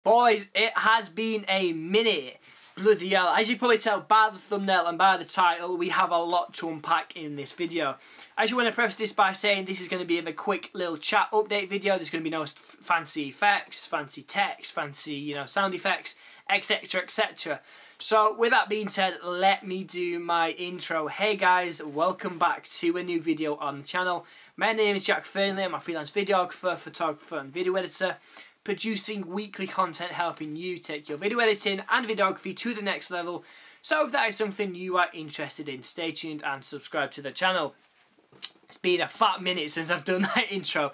Boys, it has been a minute. Bloody hell. As you can probably tell by the thumbnail and by the title, we have a lot to unpack in this video. I just want to preface this by saying this is going to be a quick little chat update video. There's going to be no fancy effects, fancy text, fancy, sound effects, etc, etc. So with that being said, let me do my intro. Hey guys, welcome back to a new video on the channel. My name is Jack Fernley. I'm a freelance videographer, photographer and video editor, producing weekly content helping you take your video editing and videography to the next level. So if that is something you are interested in, stay tuned and subscribe to the channel. It's been a fat minute since I've done that intro.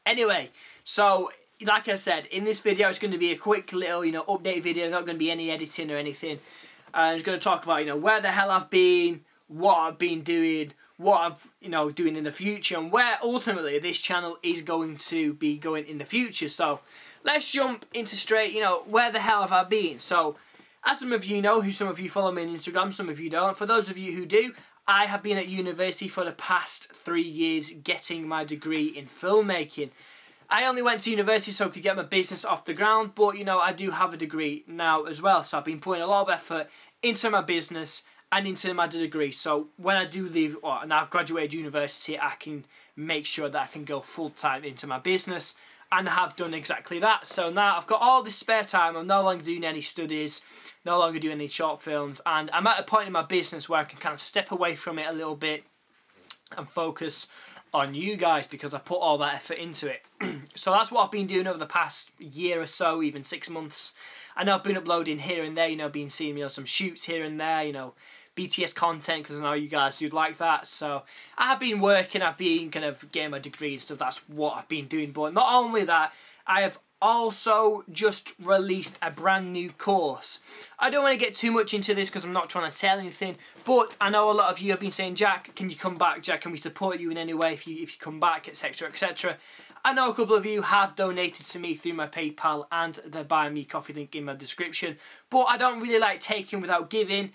Anyway, so like I said, in this video it's going to be a quick little update video, not going to be any editing or anything. I'm just going to talk about where the hell I've been, what I've been doing, what I'm doing in the future, and where ultimately this channel is going to be going in the future. So let's jump into straight, where the hell have I been? So, as some of you know, some of you follow me on Instagram, some of you don't. For those of you who do, I have been at university for the past 3 years getting my degree in filmmaking. I only went to university so I could get my business off the ground, but I do have a degree now as well. So I've been putting a lot of effort into my business and into my degree. So when I do leave, and I've graduated university, I can make sure that I can go full-time into my business. And I have done exactly that. So now I've got all this spare time. I'm no longer doing any studies, no longer doing any short films, and I'm at a point in my business where I can kind of step away from it a little bit and focus on you guys because I put all that effort into it. So that's what I've been doing over the past year or so, even 6 months. I know I've been uploading here and there, been seeing some shoots here and there, BTS content, because I know you guys do like that. So I have been working, I've been kind of getting my degree and stuff. That's what I've been doing. But not only that, I have also just released a brand new course. I don't want to get too much into this because I'm not trying to sell anything, but I know a lot of you have been saying, Jack, can you come back? Jack, can we support you in any way if you come back, etc, etc. I know a couple of you have donated to me through my PayPal and the Buy Me Coffee link in my description, but I don't really like taking without giving.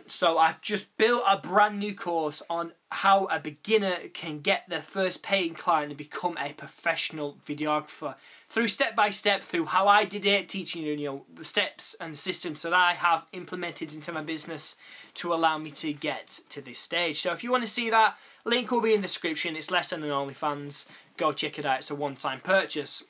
So I've just built a brand new course on how a beginner can get their first paying client and become a professional videographer. Through step by step, through how I did it, teaching the steps and the systems that I have implemented into my business to allow me to get to this stage. So if you want to see that, link will be in the description. It's less than an OnlyFans. Go check it out. It's a one-time purchase.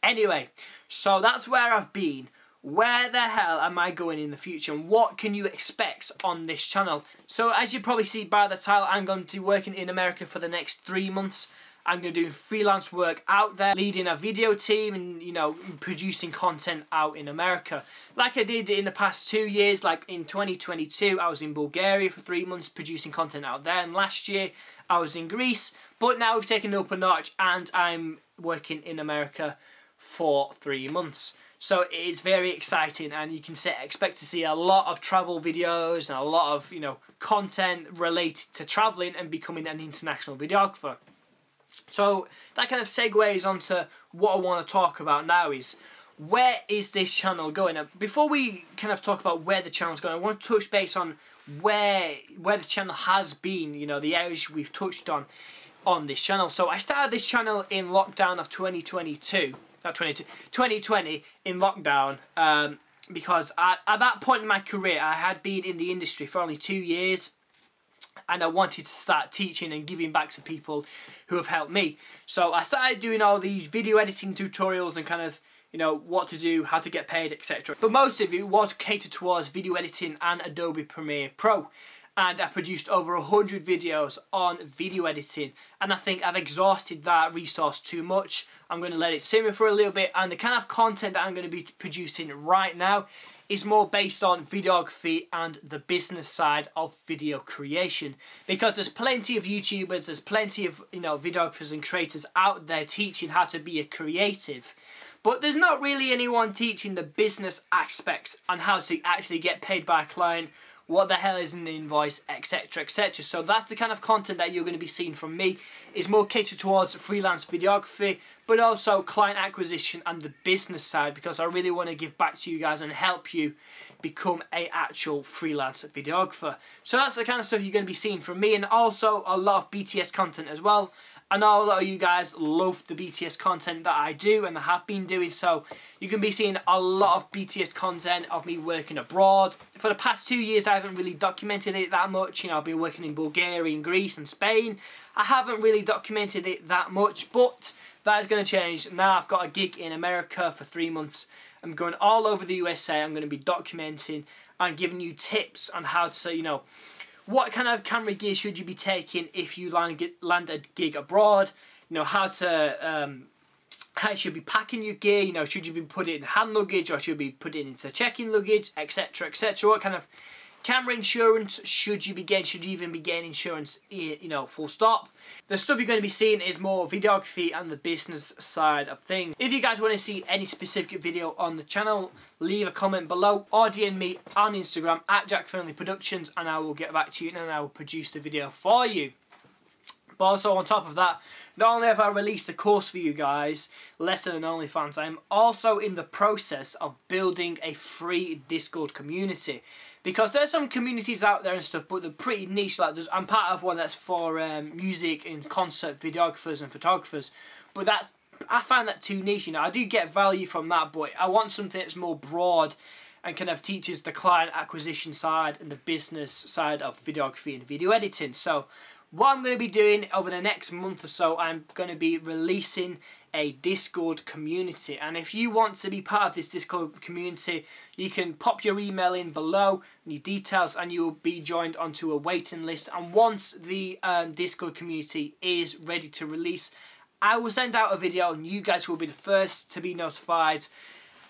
Anyway, so that's where I've been. Where the hell am I going in the future, and what can you expect on this channel? So as you probably see by the title, I'm going to be working in America for the next 3 months. I'm going to do freelance work out there, leading a video team and, producing content out in America. Like I did in the past 2 years, like in 2022, I was in Bulgaria for 3 months producing content out there. And last year, I was in Greece. But now we've taken it up a notch and I'm working in America for 3 months. So it is very exciting, and you can expect to see a lot of travel videos and a lot of content related to travelling and becoming an international videographer. So that kind of segues onto what I want to talk about now is, where is this channel going? Now, before we kind of talk about where the channel's going, I want to touch base on where the channel has been, the areas we've touched on this channel. So I started this channel in lockdown of 2020 in lockdown, because at that point in my career I had been in the industry for only 2 years and I wanted to start teaching and giving back to people who have helped me. So I started doing all these video editing tutorials and kind of what to do, how to get paid, etc. But most of it was catered towards video editing and Adobe Premiere Pro. And I've produced over 100 videos on video editing, and I think I've exhausted that resource too much. I'm going to let it simmer for a little bit, and the kind of content that I'm going to be producing right now is more based on videography and the business side of video creation, because there's plenty of YouTubers, there's plenty of videographers and creators out there teaching how to be a creative, but there's not really anyone teaching the business aspects on how to actually get paid by a client, what the hell is an invoice, etc, etc. So that's the kind of content that you're going to be seeing from me. Is more catered towards freelance videography, but also client acquisition and the business side, because I really want to give back to you guys and help you become an actual freelance videographer. So that's the kind of stuff you're going to be seeing from me, and also a lot of BTS content as well. I know a lot of you guys love the BTS content that I do, and I have been doing, so you can be seeing a lot of BTS content of me working abroad. For the past 2 years I haven't really documented it that much. You know, I've been working in Bulgaria, and Greece and Spain. I haven't really documented it that much, but that is going to change. Now I've got a gig in America for 3 months. I'm going all over the USA. I'm going to be documenting and giving you tips on how to, you know, what kind of camera gear should you be taking if you land a gig abroad? You know, how you should be packing your gear. You know, should you be putting it in hand luggage or should you be putting it into check-in luggage, etc., etc. What kind of camera insurance should you be getting? Should you even be getting insurance, you know, full stop? The stuff you're going to be seeing is more videography and the business side of things. If you guys want to see any specific video on the channel, leave a comment below or DM me on Instagram at Jack.F Productions, and I will get back to you and I will produce the video for you. But also on top of that, not only have I released a course for you guys, less than OnlyFans, I'm also in the process of building a free Discord community. Because there's some communities out there and stuff, but they're pretty niche. Like I'm part of one that's for music and concert videographers and photographers, but I find that too niche. You know, I do get value from that, but I want something that's more broad and kind of teaches the client acquisition side and the business side of videography and video editing. So what I'm going to be doing over the next month or so, I'm going to be releasing a Discord community, and if you want to be part of this Discord community, you can pop your email in below and your details, and you will be joined onto a waiting list. And once the Discord community is ready to release, I will send out a video and you guys will be the first to be notified.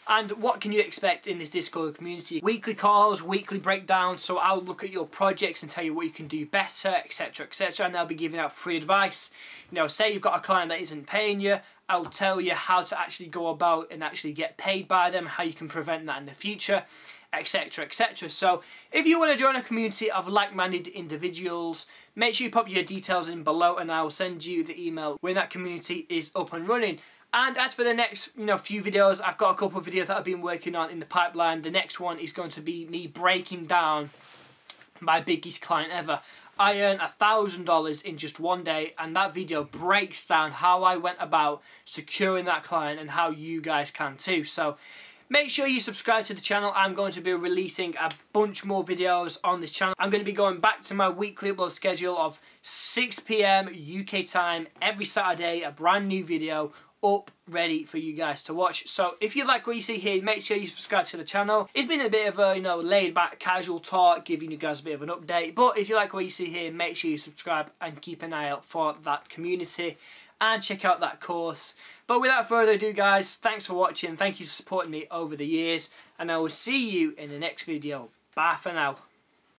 And what can you expect in this Discord community? Weekly calls, weekly breakdowns, so I'll look at your projects and tell you what you can do better, etc., etc. And I'll be giving out free advice. You know, say you've got a client that isn't paying you, I'll tell you how to actually go about and actually get paid by them, how you can prevent that in the future, etc., etc. So if you want to join a community of like-minded individuals, make sure you pop your details in below and I'll send you the email when that community is up and running. And as for the next, few videos, I've got a couple of videos that I've been working on in the pipeline. The next one is going to be me breaking down my biggest client ever. I earned $1,000 in just one day, and that video breaks down how I went about securing that client and how you guys can too. So make sure you subscribe to the channel. I'm going to be releasing a bunch more videos on this channel. I'm going to be going back to my weekly upload schedule of 6 PM UK time every Saturday, a brand new video up ready for you guys to watch. So if you like what you see here, make sure you subscribe to the channel. It's been a bit of a laid back casual talk, giving you guys a bit of an update, but if you like what you see here, make sure you subscribe and keep an eye out for that community and check out that course. But without further ado guys, thanks for watching, thank you for supporting me over the years, and I will see you in the next video. Bye for now.